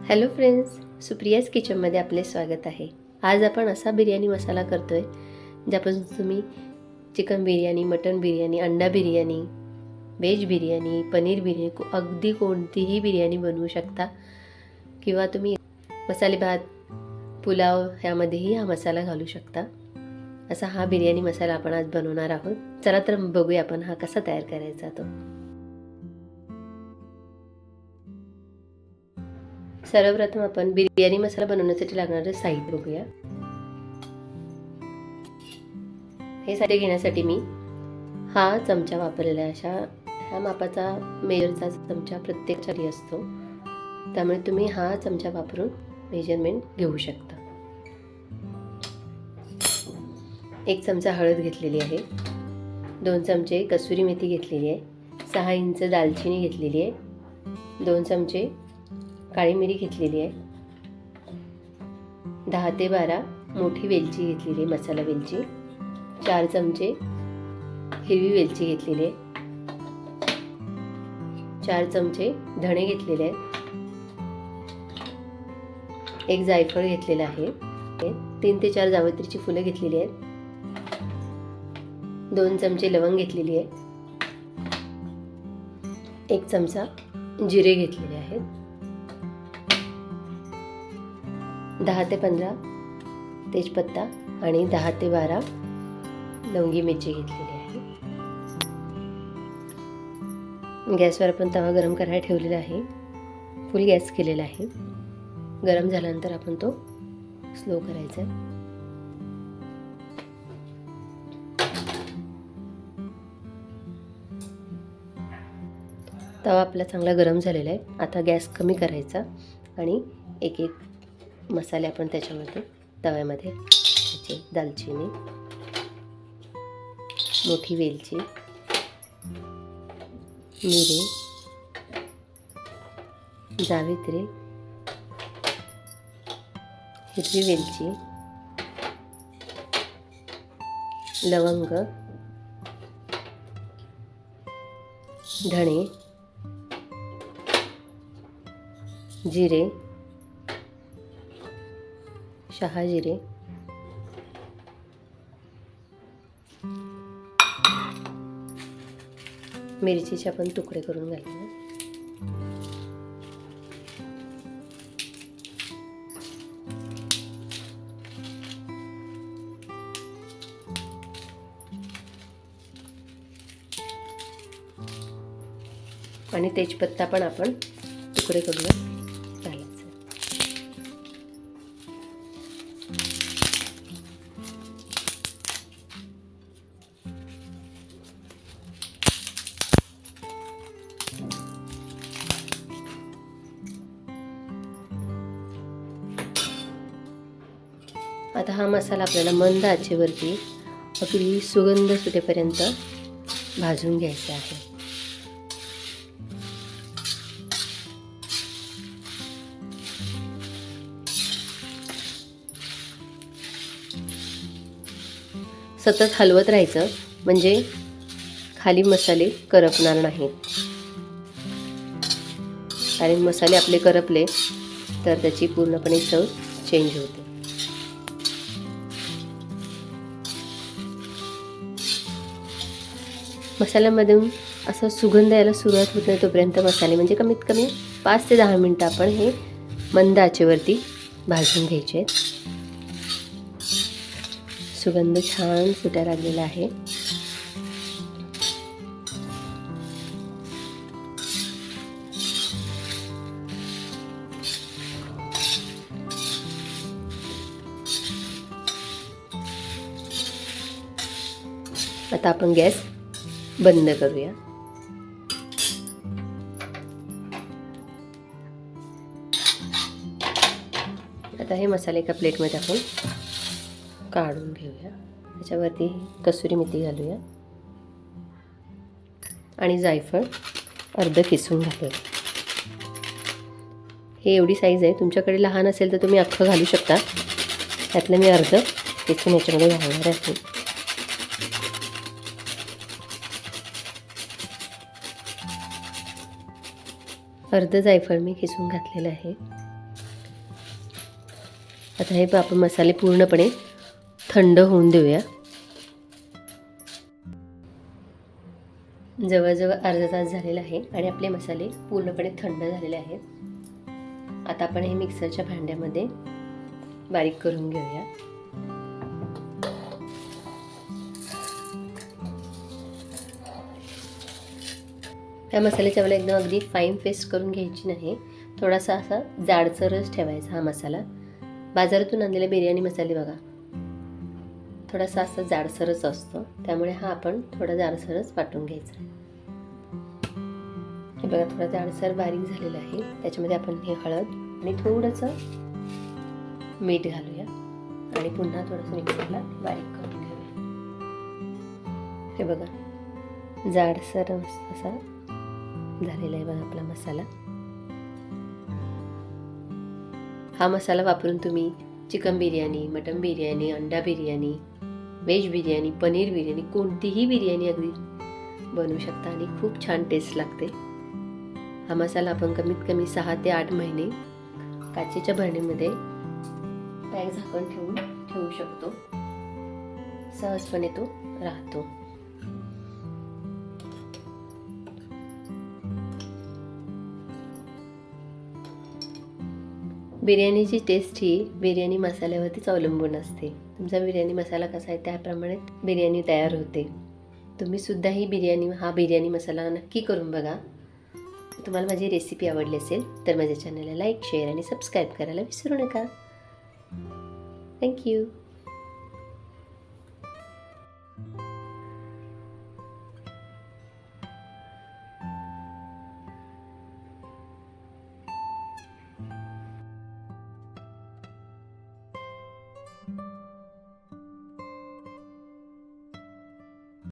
Hello friends, Supriya's किचनमध्ये आपले स्वागत आहे। आज आपण असा बिर्याणी मसाला करतोय ज्यापासून तुम्ही चिकन बिर्याणी, मटन बिर्याणी, अंडा बिर्याणी, व्हेज बिर्याणी, पनीर बिर्याणी अगदी कोणतीही बिर्याणी बनवू शकता किंवा तुम्ही मसाले भात, पुलाव ह्यामध्येही हा मसाला घालू शकता। असा हा बिर्याणी मसाला आपण आज बनवणार आहोत। चला तर बघूया आपण हा कसा तयार करायचा तो। सर्वप्रथम आपण बिर्याणी मसाला बनवण्यासाठी लागणारे साहित्य बघूया। हे साहित्य घेण्यासाठी मी हा चमचा वापरलेला आहे। ह्या मापाचा मेजरचा चमचा प्रत्येकासाठी असतो, त्यामुळे तुम्ही हा चमचा वापरून मेजरमेंट घेऊ शकता। 1 चमचा हळद घेतलेली आहे, 2 चमचे कसुरी मेथी घेतलेली आहे, 6 इंच दालचिनी घेतलेली आहे, 2 चमचे काळी मिरी घेतलेली आहे, 10 ते 12 मोठी वेलची घेतलेली आहे, मसाला वेलची, 4 चमचे हिरवी वेलची घेतलेली आहे, 4 चमचे धणे घेतलेले आहेत, 1 जायफळ घेतलेला आहे, 3 ते 4 जावित्रीची फुलं घेतलेली आहेत, 2 चमचे लवंग घेतलेली आहे, 1 चमचा जिरे घेतलेले आहेत, 10 ते 15 तेजपत्ता आणि 10 ते 12 लवंगी मिरची घेतलेली आहे। गॅसवर आपण तवा गरम करायला ठेवलेला आहे, फुल गॅस केलेला आहे। गरम झाल्यानंतर आपण तो स्लो करायचा आहे। तवा आपला चांगला गरम झालेला आहे। आता गॅस कमी करायचा आणि एक एक मसाले आपण त्याच्यामध्ये तव्यामध्ये घ्यायचे। दालचिनी, मोठी वेलची, मिरी, जावित्री, हिरवी वेलची, लवंग, धणे, जिरे, शहाजिरे, मिरचीचे आपण तुकडे करून घालूया। आणि तेजपत्ता पण आपण तुकडे करून घालायचा। आता हा मसाला आपल्याला मंद आचेवरती अगदी सुगंध सुटेपर्यंत भाजून घ्यायचा आहे। सतत हलवत राहायचं म्हणजे खाली मसाले करपणार नाहीत, कारण मसाले आपले करपले तर त्याची पूर्णपणे चव चेंज होते। मसाल्यामधून असा सुगंध यायला सुरुवात होत नाही तोपर्यंत मसाले म्हणजे कमीत कमी 5 ते 10 मिनिटं आपण हे मंद आचेवरती भाजून घ्यायचे आहेत। सुगंध छान सुटायला लागलेला आहे। आता आपण गॅस बंद करूया। आता हे मसाले एका प्लेटमध्ये आपण काढून घेऊया। त्याच्यावरती कसुरी मेथी घालूया आणि जायफळ अर्ध किसून घालूया। हे एवढी साईज आहे, तुमच्याकडे लहान असेल तर तुम्ही अख्खं घालू शकता। त्यातलं मी अर्ध किसून याच्यामध्ये घालणार आहे। अर्ध जायफळ मी किसून घातलेलं आहे। आता हे आपण मसाले पूर्णपणे थंड होऊन देऊया. जवळजवळ अर्धा तास झालेला आहे आणि आपले मसाले पूर्णपणे थंड झालेले आहेत. आता आपण हे मिक्सरच्या भांड्यामध्ये बारीक करून घेऊया. त्या मसाल्याची आपल्याला एकदम अगदी फाईन पेस्ट करून घ्यायची नाही. थोडासा असा जाडसरच ठेवायचा हा मसाला. बाजारातून आणलेले बिर्याणी मसाले बघा थोडासा असा जाडसरच असतो, त्यामुळे हा आपण थोडा जाडसरच वाटून घ्यायचा. हे बघा थोडा जाडसर बारीक झालेला आहे. त्याच्यामध्ये आपण हे हळद आणि थोडंसं मीठ घालूया आणि पुन्हा थोडंसं मिक्सरला बारीक करून घेऊया. हे बघा जाडसर मस्त असा झालेला आहे बघा आपला मसाला. हा मसाला वापरून तुम्ही चिकन बिर्याणी, मटन बिर्याणी, अंडा बिर्याणी, व्हेज बिर्याणी, पनीर बिर्याणी, कोणतीही बिर्याणी अगदी बनवू शकता आणि खूप छान टेस्ट लागते. हा मसाला आपण कमीत कमी 6 ते 8 महिने काचेच्या भरणीमध्ये पॅक झाकण ठेवून ठेवू शकतो. सहजपणे तो राहतो. बिर्याणीची टेस्ट ही बिर्याणी मसाल्यावरतीच अवलंबून असते. तुमचा बिर्याणी मसाला कसा आहे त्याप्रमाणे बिर्याणी तयार होते. तुम्ही सुद्धा ही बिर्याणी मसाला नक्की करून बघा. तुम्हाला माझी रेसिपी आवडली असेल तर माझ्या चॅनलला लाईक, शेअर आणि सबस्क्राईब करायला विसरू नका. थँक्यू.